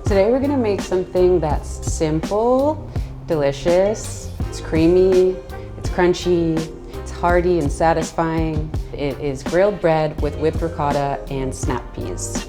Today we're gonna make something that's simple, delicious, it's creamy, it's crunchy, it's hearty and satisfying. It is grilled bread with whipped ricotta and snap peas.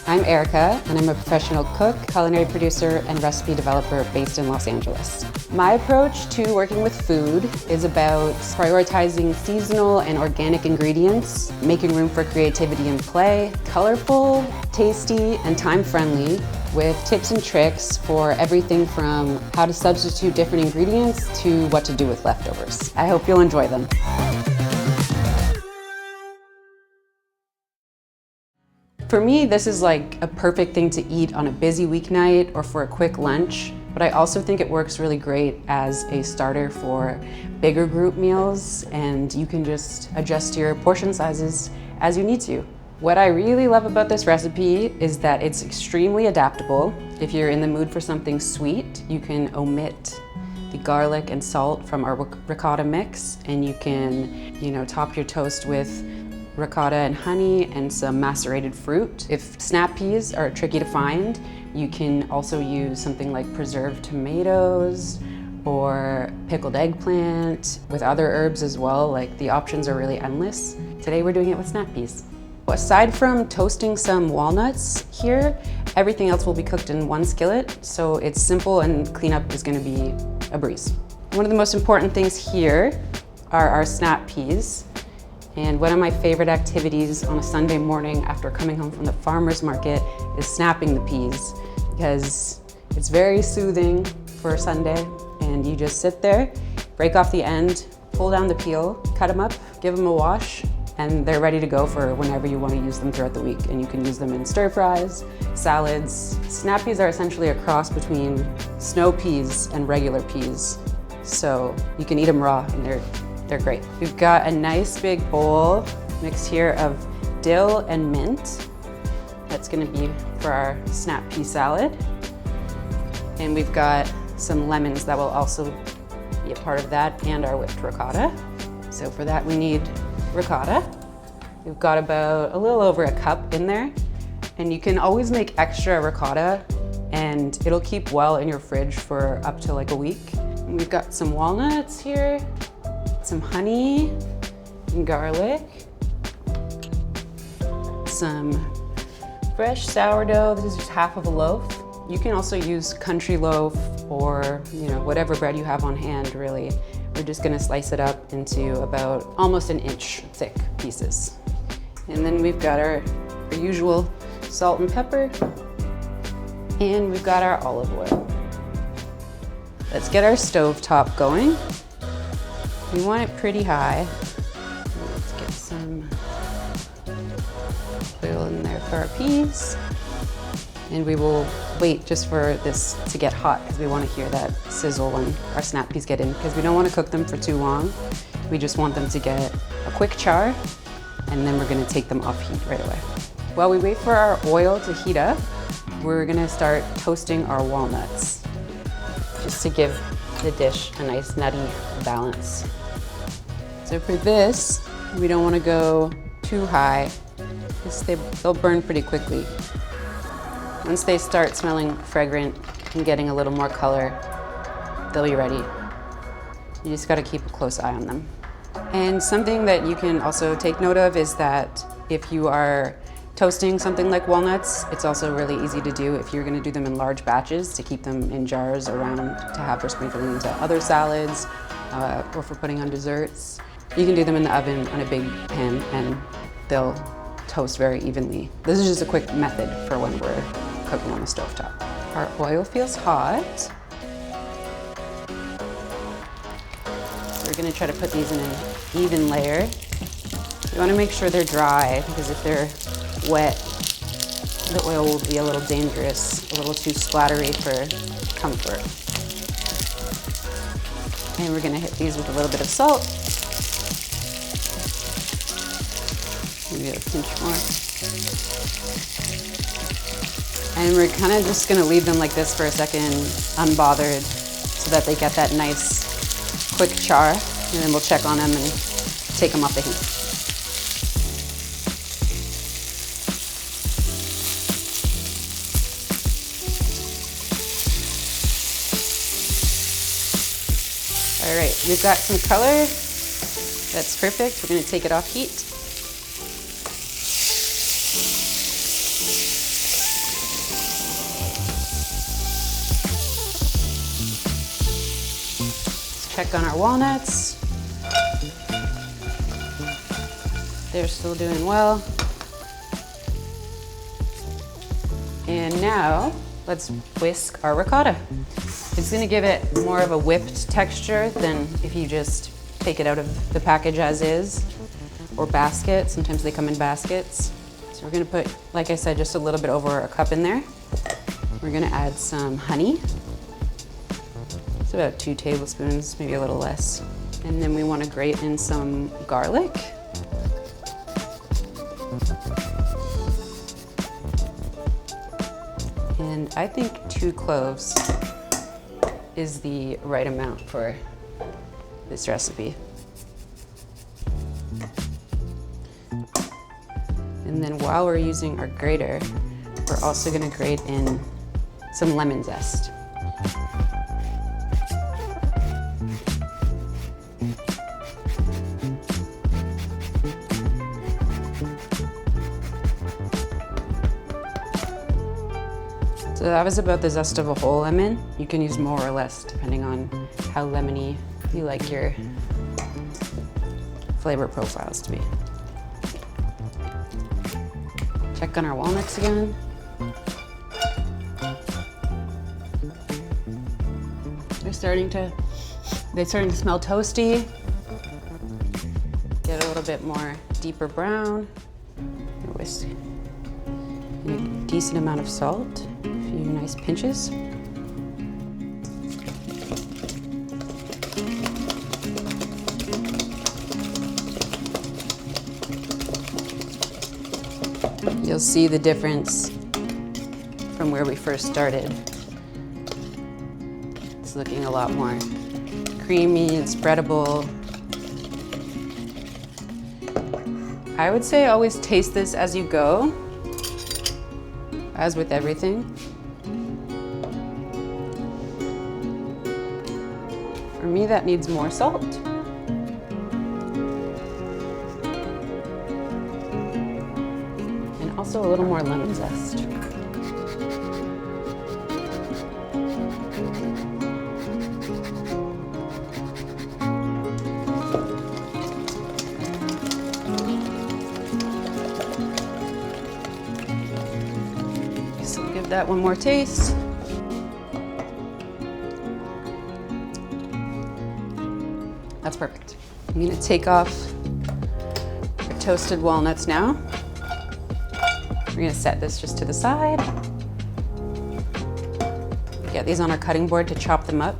I'm Erica, and I'm a professional cook, culinary producer, and recipe developer based in Los Angeles. My approach to working with food is about prioritizing seasonal and organic ingredients, making room for creativity and play, colorful, tasty, and time-friendly, with tips and tricks for everything from how to substitute different ingredients to what to do with leftovers. I hope you'll enjoy them. For me, this is like a perfect thing to eat on a busy weeknight or for a quick lunch, but I also think it works really great as a starter for bigger group meals, and you can just adjust your portion sizes as you need to. What I really love about this recipe is that it's extremely adaptable. If you're in the mood for something sweet, you can omit the garlic and salt from our ricotta mix, and you can, top your toast with ricotta and honey and some macerated fruit. If snap peas are tricky to find, you can also use something like preserved tomatoes or pickled eggplant with other herbs as well. Like, the options are really endless. Today we're doing it with snap peas. Aside from toasting some walnuts here, everything else will be cooked in one skillet, so it's simple and cleanup is gonna be a breeze. One of the most important things here are our snap peas. And one of my favorite activities on a Sunday morning after coming home from the farmer's market is snapping the peas, because it's very soothing for a Sunday, and you just sit there, break off the end, pull down the peel, cut them up, give them a wash, and they're ready to go for whenever you want to use them throughout the week. And you can use them in stir fries, salads. Snap peas are essentially a cross between snow peas and regular peas. So you can eat them raw, and they're great. We've got a nice big bowl mixed here of dill and mint. That's gonna be for our snap pea salad. And we've got some lemons that will also be a part of that, and our whipped ricotta. So for that we need ricotta. We've got about a little over a cup in there. And you can always make extra ricotta, and it'll keep well in your fridge for up to like a week. And we've got some walnuts here, some honey and garlic, some fresh sourdough. This is just half of a loaf. You can also use country loaf or whatever bread you have on hand, really. We're just gonna slice it up into about almost an inch thick pieces. And then we've got our usual salt and pepper, and we've got our olive oil. Let's get our stove top going. We want it pretty high. Let's get some oil in there for our peas. And we will wait just for this to get hot, because we want to hear that sizzle when our snap peas get in, because we don't want to cook them for too long. We just want them to get a quick char, and then we're going to take them off heat right away. While we wait for our oil to heat up, we're going to start toasting our walnuts, just to give the dish a nice nutty balance. So for this, we don't want to go too high, because they'll burn pretty quickly. Once they start smelling fragrant and getting a little more color, they'll be ready. You just got to keep a close eye on them. And something that you can also take note of is that if you are toasting something like walnuts, it's also really easy to do if you're going to do them in large batches, to keep them in jars around to have for sprinkling into other salads or for putting on desserts. You can do them in the oven on a big pan, and they'll toast very evenly. This is just a quick method for when we're cooking on the stovetop. Our oil feels hot. So we're gonna try to put these in an even layer. You wanna make sure they're dry, because if they're wet, the oil will be a little dangerous, a little too splattery for comfort. And we're gonna hit these with a little bit of salt. Maybe a pinch more. And we're kind of just gonna leave them like this for a second, unbothered, so that they get that nice, quick char. And then we'll check on them and take them off the heat. All right, we've got some color. That's perfect. We're gonna take it off heat. Let's check on our walnuts. They're still doing well. And now, let's whisk our ricotta. It's gonna give it more of a whipped texture than if you just take it out of the package as is, or basket. Sometimes they come in baskets. So we're gonna put, like I said, just a little bit over a cup in there. We're gonna add some honey. It's about 2 tablespoons, maybe a little less. And then we wanna grate in some garlic. And I think 2 cloves is the right amount for this recipe. And then while we're using our grater, we're also gonna grate in some lemon zest. So that was about the zest of a whole lemon. You can use more or less depending on how lemony you like your flavor profiles to be. Check on our walnuts again. They're starting to smell toasty. Get a little bit more deeper brown. Whisk. A decent amount of salt. A few nice pinches. You'll see the difference from where we first started. It's looking a lot more creamy and spreadable. I would say always taste this as you go, as with everything. For me, that needs more salt. And also a little more lemon zest. So give that one more taste. That's perfect. I'm gonna take off our toasted walnuts now. We're gonna set this just to the side. Get these on our cutting board to chop them up.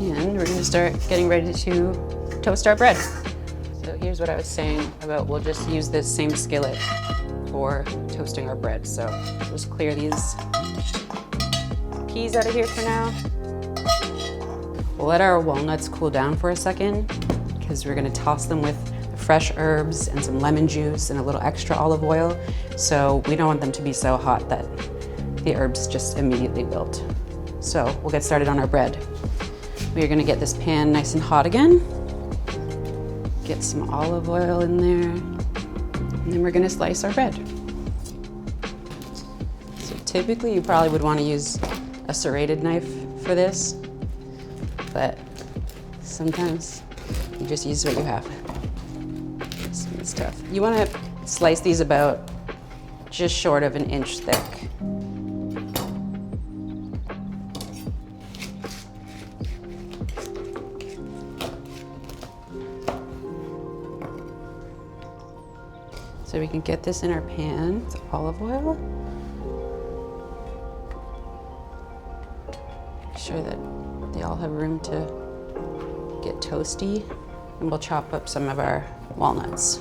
And we're gonna start getting ready to toast our bread. So here's what I was saying about we'll just use this same skillet for toasting our bread. So just clear these peas out of here for now. We'll let our walnuts cool down for a second because we're gonna toss them with fresh herbs and some lemon juice and a little extra olive oil. So we don't want them to be so hot that the herbs just immediately wilt. So we'll get started on our bread. We're gonna get this pan nice and hot again. Get some olive oil in there. And then we're gonna slice our bread. So typically you probably would wanna use a serrated knife for this, but sometimes you just use what you have. It's tough. You wanna slice these about just short of 1 inch thick. So we can get this in our pan with olive oil. Make sure that they all have room to get toasty. And we'll chop up some of our walnuts.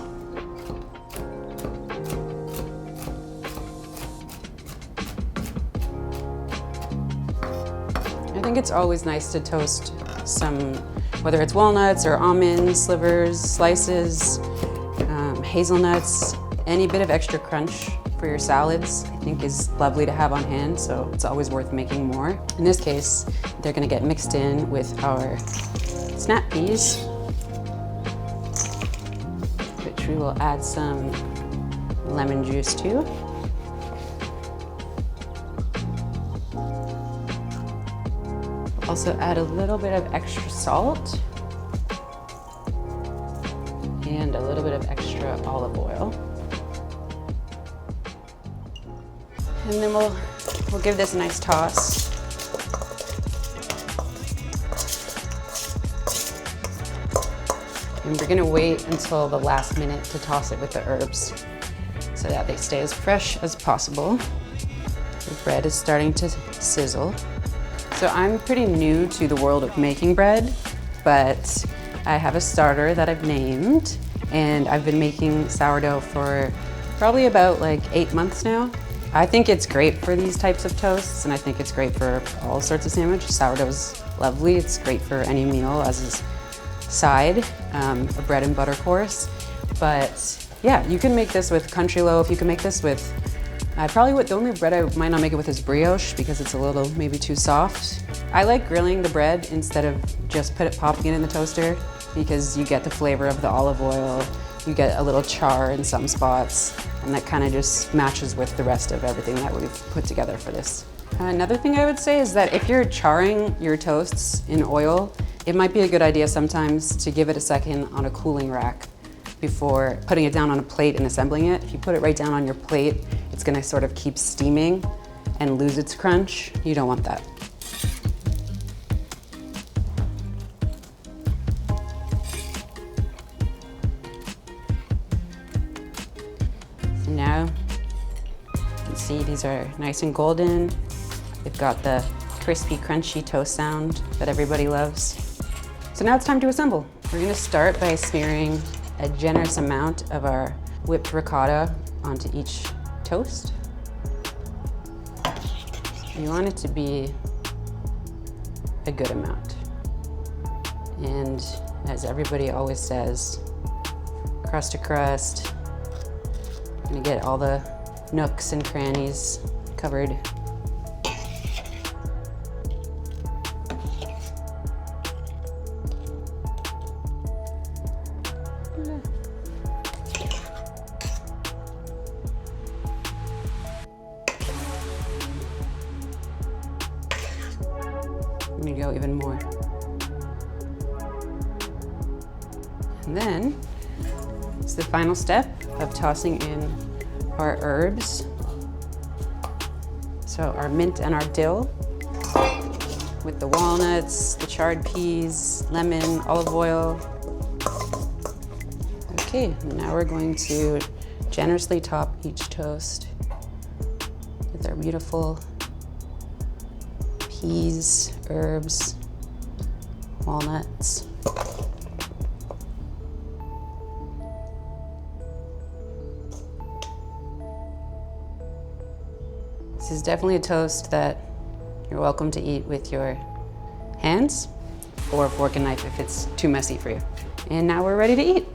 I think it's always nice to toast some, whether it's walnuts or almonds, slivers, slices, hazelnuts. Any bit of extra crunch for your salads, I think, is lovely to have on hand, so it's always worth making more. In this case, they're gonna get mixed in with our snap peas, which we will add some lemon juice to. Also add a little bit of extra salt and a little bit of extra olive oil. And then we'll give this a nice toss. And we're gonna wait until the last minute to toss it with the herbs so that they stay as fresh as possible. The bread is starting to sizzle. So I'm pretty new to the world of making bread, but I have a starter that I've named, and I've been making sourdough for probably about like 8 months now. I think it's great for these types of toasts, and I think it's great for all sorts of sandwich. Sourdough's lovely. It's great for any meal as a side, a bread and butter course. But yeah, you can make this with country loaf. You can make this with, the only bread I might not make it with is brioche because it's a little maybe too soft. I like grilling the bread instead of just popping it in the toaster because you get the flavor of the olive oil, you get a little char in some spots, and that kind of just matches with the rest of everything that we've put together for this. Another thing I would say is that if you're charring your toasts in oil, it might be a good idea sometimes to give it a second on a cooling rack before putting it down on a plate and assembling it. If you put it right down on your plate, it's gonna sort of keep steaming and lose its crunch. You don't want that. So now, you can see these are nice and golden. They've got the crispy, crunchy toast sound that everybody loves. So now it's time to assemble. We're gonna start by smearing a generous amount of our whipped ricotta onto each toast. You want it to be a good amount. And as everybody always says, crust to crust, you're gonna get all the nooks and crannies covered. I'm gonna go even more. And then it's the final step of tossing in our herbs. So our mint and our dill with the walnuts, the charred peas, lemon, olive oil. Okay, now we're going to generously top each toast with our beautiful peas, herbs, walnuts. This is definitely a toast that you're welcome to eat with your hands or a fork and knife if it's too messy for you. And now we're ready to eat.